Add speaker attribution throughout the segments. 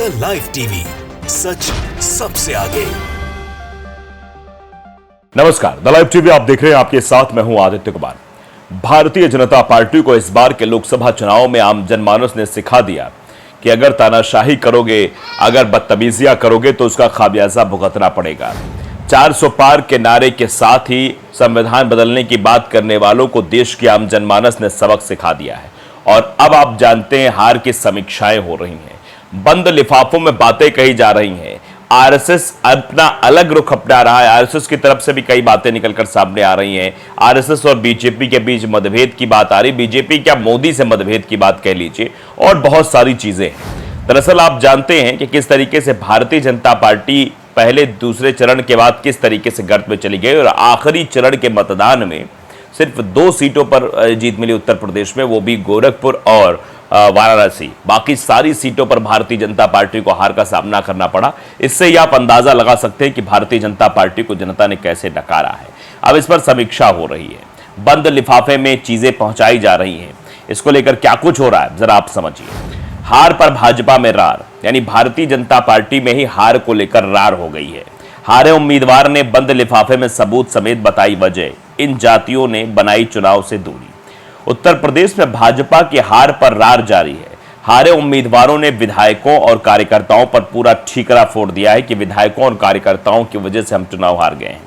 Speaker 1: The live TV, सच सबसे आगे।
Speaker 2: नमस्कार, द लाइव टीवी आप देख रहे हैं। आपके साथ मैं हूं आदित्य कुमार। भारतीय जनता पार्टी को इस बार के लोकसभा चुनाव में आम जनमानस ने सिखा दिया कि अगर तानाशाही करोगे, अगर बदतमीजियां करोगे तो उसका खामियाजा भुगतना पड़ेगा। 400 पार के नारे के साथ ही संविधान बदलने की बात करने वालों को देश की आम जनमानस ने सबक सिखा दिया है। और अब आप जानते हैं, हार की समीक्षाएं हो रही हैं, बंद लिफाफों में बातें कही जा रही हैं। आरएसएस अपना अलग रुख अपना रहा है। आरएसएस की तरफ से भी कई बातें निकलकर सामने आ रही हैं। आरएसएस और बीजेपी के बीच मतभेद की बात आ रही, बीजेपी क्या मोदी से मतभेद की बात कह लीजिए, और बहुत सारी चीजें हैं। दरअसल आप जानते हैं कि किस तरीके से भारतीय जनता पार्टी पहले दूसरे चरण के बाद किस तरीके से गर्त में चली गई और आखिरी चरण के मतदान में सिर्फ 2 सीटों पर जीत मिली उत्तर प्रदेश में, वो भी गोरखपुर और वाराणसी। बाकी सारी सीटों पर भारतीय जनता पार्टी को हार का सामना करना पड़ा। इससे ही आप अंदाजा लगा सकते हैं कि भारतीय जनता पार्टी को जनता ने कैसे नकारा है। अब इस पर समीक्षा हो रही है, बंद लिफाफे में चीजें पहुंचाई जा रही हैं। इसको लेकर क्या कुछ हो रहा है जरा आप समझिए। हार पर भाजपा में रार, यानी भारतीय जनता पार्टी में ही हार को लेकर रार हो गई है। हारे उम्मीदवार ने बंद लिफाफे में सबूत समेत बताई वजह, इन जातियों ने बनाई चुनाव से दूरी। उत्तर प्रदेश में भाजपा की हार पर रार जारी है। हारे उम्मीदवारों ने विधायकों और कार्यकर्ताओं पर पूरा ठीकरा फोड़ दिया है कि विधायकों और कार्यकर्ताओं की वजह से हम चुनाव हार गए हैं।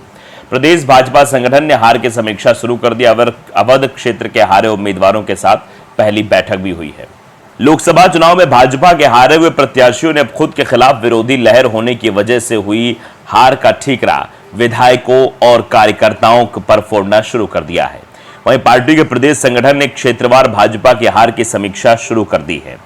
Speaker 2: प्रदेश भाजपा संगठन ने हार की समीक्षा शुरू कर दी। अवध क्षेत्र के हारे उम्मीदवारों के साथ पहली बैठक भी हुई है। लोकसभा चुनाव में भाजपा के हारे हुए प्रत्याशियों ने खुद के खिलाफ विरोधी लहर होने की वजह से हुई हार का ठीकरा विधायकों और कार्यकर्ताओं पर फोड़ना शुरू कर दिया है। वहीं पार्टी के प्रदेश संगठन ने क्षेत्रवार भाजपा की हार की समीक्षा शुरू कर दी है।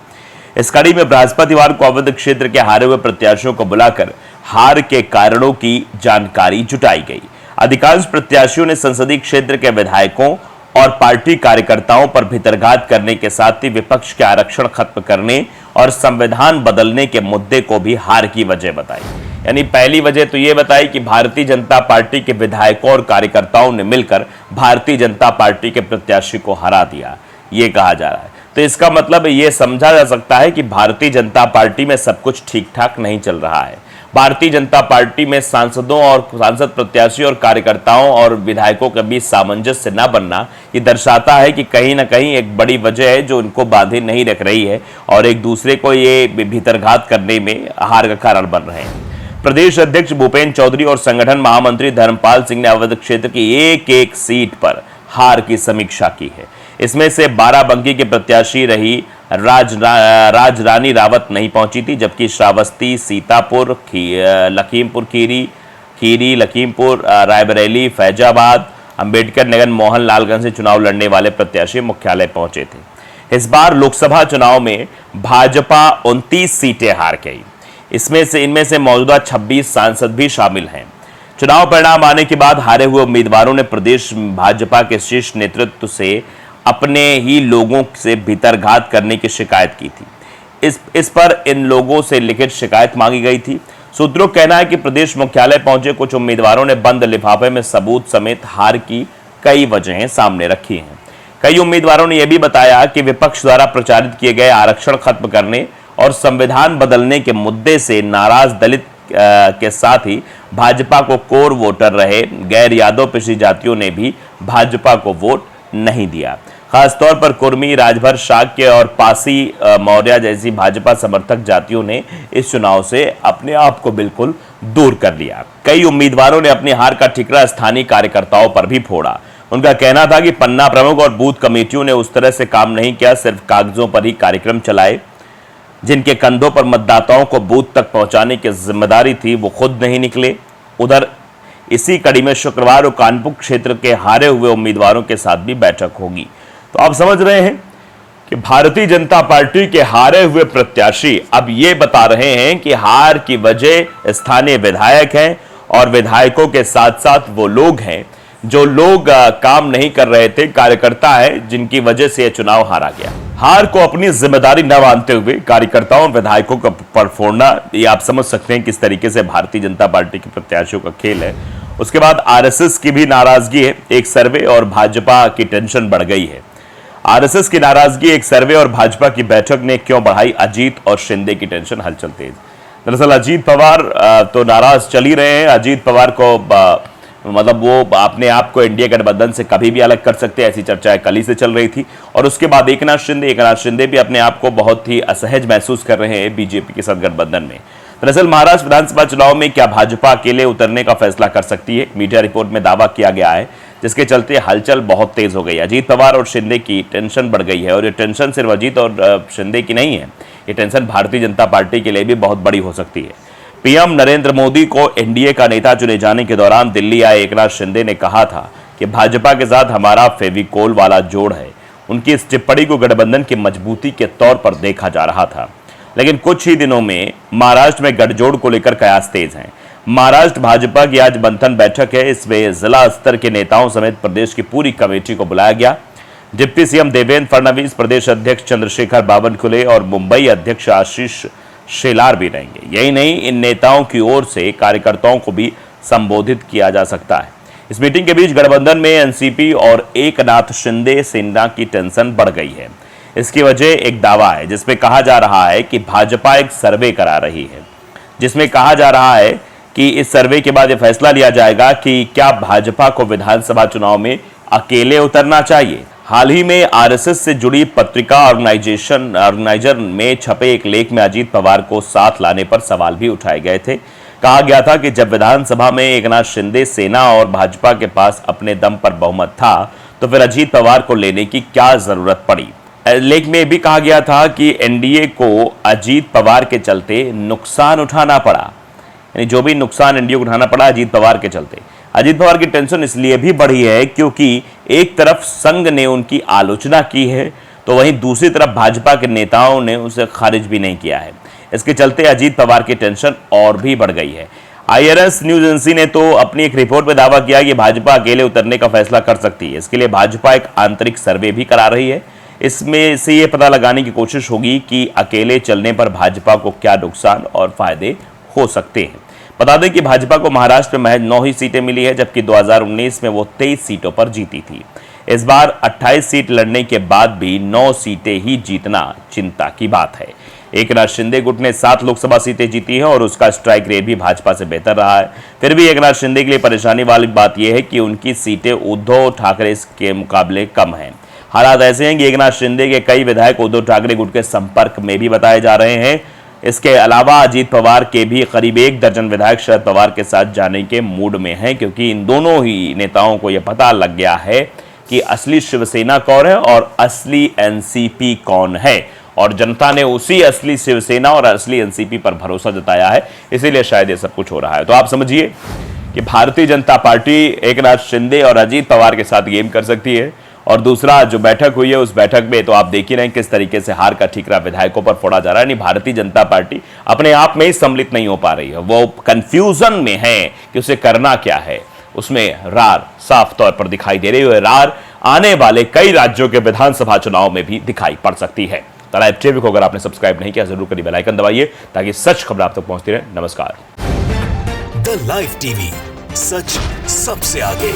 Speaker 2: इस कड़ी में बृहस्पतिवार को अवध क्षेत्र के हारे हुए प्रत्याशियों को बुलाकर हार के कारणों की जानकारी जुटाई गई। अधिकांश प्रत्याशियों ने संसदीय क्षेत्र के विधायकों और पार्टी कार्यकर्ताओं पर भितरघात करने के साथ ही विपक्ष के आरक्षण खत्म करने और संविधान बदलने के मुद्दे को भी हार की वजह बताई। यानी पहली वजह तो यह बताई कि भारतीय जनता पार्टी के विधायकों और कार्यकर्ताओं ने मिलकर भारतीय जनता पार्टी के प्रत्याशी को हरा दिया, यह कहा जा रहा है। तो इसका मतलब यह समझा जा सकता है कि भारतीय जनता पार्टी में सब कुछ ठीक ठाक नहीं चल रहा है। भारतीय जनता पार्टी में सांसदों और सांसद प्रत्याशी और कार्यकर्ताओं और विधायकों के बीच सामंजस्य न बनना ये दर्शाता है कि कहीं ना कहीं एक बड़ी वजह है जो इनको बांधे नहीं रख रही है और एक दूसरे को ये भीतरघात करने में हार का कारण बन रहे हैं। प्रदेश अध्यक्ष भूपेंद्र चौधरी और संगठन महामंत्री धर्मपाल सिंह ने अवध क्षेत्र की एक सीट पर हार की समीक्षा की है। इसमें से बाराबंकी के प्रत्याशी रही राजरानी रावत नहीं पहुंची थी, जबकि श्रावस्ती, सीतापुर, लखीमपुर खीरी, लखीमपुर, रायबरेली, फैजाबाद, अंबेडकर नगर, मोहनलालगंज से चुनाव लड़ने वाले प्रत्याशी मुख्यालय पहुंचे थे। इस बार लोकसभा चुनाव में भाजपा 29 सीटें हार गई। इनमें से मौजूदा 26 सांसद भी शामिल हैं। चुनाव परिणाम आने के बाद हारे हुए उम्मीदवारों ने प्रदेश भाजपा के शीर्ष नेतृत्व से अपने ही लोगों से भीतरघात करने की शिकायत की थी। इस पर इन लोगों से लिखित शिकायत मांगी गई थी। सूत्रों का कहना है कि प्रदेश मुख्यालय पहुंचे कुछ उम्मीदवारों ने बंद लिफाफे में सबूत समेत हार की कई वजहें सामने रखी हैं। कई उम्मीदवारों ने यह भी बताया कि विपक्ष द्वारा प्रचारित किए गए आरक्षण खत्म करने और संविधान बदलने के मुद्दे से नाराज दलित के साथ ही भाजपा को कोर वोटर रहे गैर यादव पिछड़ी जातियों ने भी भाजपा को वोट नहीं दिया। खासतौर पर कुर्मी, राजभर, शाक्य और पासी मौर्य जैसी भाजपा समर्थक जातियों ने इस चुनाव से अपने आप को बिल्कुल दूर कर लिया। कई उम्मीदवारों ने अपनी हार का ठिकरा स्थानीय कार्यकर्ताओं पर भी फोड़ा। उनका कहना था कि पन्ना प्रमुख और बूथ कमेटियों ने उस तरह से काम नहीं किया, सिर्फ कागजों पर ही कार्यक्रम चलाए। जिनके कंधों पर मतदाताओं को बूथ तक पहुंचाने की जिम्मेदारी थी वो खुद नहीं निकले। उधर इसी कड़ी में शुक्रवार को कानपुर क्षेत्र के हारे हुए उम्मीदवारों के साथ भी बैठक होगी। तो आप समझ रहे हैं कि भारतीय जनता पार्टी के हारे हुए प्रत्याशी अब ये बता रहे हैं कि हार की वजह स्थानीय विधायक हैं और विधायकों के साथ साथ वो लोग हैं जो लोग काम नहीं कर रहे थे, कार्यकर्ता है जिनकी वजह से यह चुनाव हारा गया। हार को अपनी जिम्मेदारी न मानते हुए कार्यकर्ताओं और विधायकों को पर फोड़ना, ये आप समझ सकते हैं किस तरीके से भारतीय जनता पार्टी के प्रत्याशियों का खेल है। उसके बाद आरएसएस की भी नाराजगी है। एक सर्वे और भाजपा की टेंशन बढ़ गई है। आरएसएस की नाराजगी, एक सर्वे और भाजपा की बैठक ने क्यों बढ़ाई अजीत और शिंदे की टेंशन, हलचल तेज। दरअसल अजीत पवार तो नाराज चल ही रहे हैं। अजीत पवार को मतलब वो अपने आप को एनडीए गठबंधन से कभी भी अलग कर सकते हैं, ऐसी चर्चाएं कल ही से चल रही थी। और उसके बाद एकनाथ शिंदे भी अपने आप को बहुत ही असहज महसूस कर रहे हैं बीजेपी के साथ गठबंधन में। दरअसल महाराष्ट्र विधानसभा चुनाव में क्या भाजपा अकेले उतरने का फैसला कर सकती है, मीडिया रिपोर्ट में दावा किया गया है, जिसके चलते हलचल बहुत तेज हो गई। अजीत पवार और शिंदे की टेंशन बढ़ गई है और ये टेंशन सिर्फ अजीत और शिंदे की नहीं है, ये टेंशन भारतीय जनता पार्टी के लिए भी बहुत बड़ी हो सकती है। पीएम नरेंद्र मोदी को एनडीए का नेता चुने जाने के दौरान दिल्ली आए एकनाथ शिंदे ने कहा था कि भाजपा के साथ हमारा फेविकोल वाला जोड़ है। उनकी इस टिप्पणी को गठबंधन की मजबूती के तौर पर देखा जा रहा था, लेकिन कुछ ही दिनों में महाराष्ट्र में गठजोड़ को लेकर कयास तेज हैं। महाराष्ट्र भाजपा की आज मंथन बैठक है। इसमें जिला स्तर के नेताओं समेत प्रदेश की पूरी कमेटी को बुलाया गया। डिप्टी सीएम देवेंद्र फडणवीस, प्रदेश अध्यक्ष चंद्रशेखर बावनकुले और मुंबई अध्यक्ष आशीष शेलार भी रहेंगे। यही नहीं, इन नेताओं की ओर से कार्यकर्ताओं को भी संबोधित किया जा सकता है। इस मीटिंग के बीच गठबंधन में एनसीपी और एकनाथ शिंदे सेना की टेंशन बढ़ गई है। इसकी वजह एक दावा है जिसमें कहा जा रहा है कि भाजपा एक सर्वे करा रही है, जिसमें कहा जा रहा है कि इस सर्वे के बाद यह फैसला लिया जाएगा कि क्या भाजपा को विधानसभा चुनाव में अकेले उतरना चाहिए। हाल ही में आरएसएस से जुड़ी पत्रिका ऑर्गेनाइजर में छपे एक लेख में अजीत पवार को साथ लाने पर सवाल भी उठाए गए थे। कहा गया था कि जब विधानसभा में एकनाथ शिंदे सेना और भाजपा के पास अपने दम पर बहुमत था, तो फिर अजीत पवार को लेने की क्या जरूरत पड़ी। लेख में भी कहा गया था कि एनडीए को अजीत पवार के चलते नुकसान उठाना पड़ा, यानी जो भी नुकसान एनडीए को उठाना पड़ा अजीत पवार के चलते। अजीत पवार की टेंशन इसलिए भी बढ़ी है क्योंकि एक तरफ संघ ने उनकी आलोचना की है, तो वहीं दूसरी तरफ भाजपा के नेताओं ने उसे खारिज भी नहीं किया है। इसके चलते अजीत पवार की टेंशन और भी बढ़ गई है। आईआरएस न्यूज एजेंसी ने तो अपनी एक रिपोर्ट में दावा किया कि भाजपा अकेले उतरने का फैसला कर सकती है। इसके लिए भाजपा एक आंतरिक सर्वे भी करा रही है। इसमें से ये पता लगाने की कोशिश होगी कि अकेले चलने पर भाजपा को क्या नुकसान और फायदे हो सकते हैं। बता दें कि भाजपा को महाराष्ट्र में महज 9 ही सीटें मिली है, जबकि 2019 में वो 23 सीटों पर जीती थी। इस बार 28 सीट लड़ने के बाद भी 9 सीटें ही जीतना चिंता की बात है। एकनाथ शिंदे गुट ने 7 लोकसभा सीटें जीती हैं और उसका स्ट्राइक रेट भी भाजपा से बेहतर रहा है। फिर भी एकनाथ शिंदे के लिए परेशानी वाली बात यह है कि उनकी सीटें उद्धव ठाकरे के मुकाबले कम हैं। हालात ऐसे हैं कि एकनाथ शिंदे के कई विधायक उद्धव ठाकरे गुट के संपर्क में भी बताए जा रहे हैं। इसके अलावा अजीत पवार के भी करीब 1 दर्जन विधायक शरद पवार के साथ जाने के मूड में हैं, क्योंकि इन दोनों ही नेताओं को यह पता लग गया है कि असली शिवसेना कौन है और असली एनसीपी कौन है, और जनता ने उसी असली शिवसेना और असली एनसीपी पर भरोसा जताया है। इसीलिए शायद ये सब कुछ हो रहा है। तो आप समझिए कि भारतीय जनता पार्टी एकनाथ शिंदे और अजीत पवार के साथ गेम कर सकती है। और दूसरा जो बैठक हुई है उस बैठक में तो आप देख ही रहे हैं किस तरीके से हार का ठीकरा विधायकों पर फोड़ा जा रहा है। नहीं, भारतीय जनता पार्टी अपने आप में ही सम्मिलित नहीं हो पा रही है, वो कंफ्यूजन में है कि उसे करना क्या है। उसमें रार साफ तौर पर दिखाई दे रही है। रार आने वाले कई राज्यों के विधानसभा चुनाव में भी दिखाई पड़ सकती है। द लाइव टीवी को अगर आपने सब्सक्राइब नहीं किया जरूर करिए, बेल आइकन दबाइए ताकि सच खबर आप तक पहुंचती रहे। नमस्कार।
Speaker 1: द लाइव टीवी, सच सबसे आगे।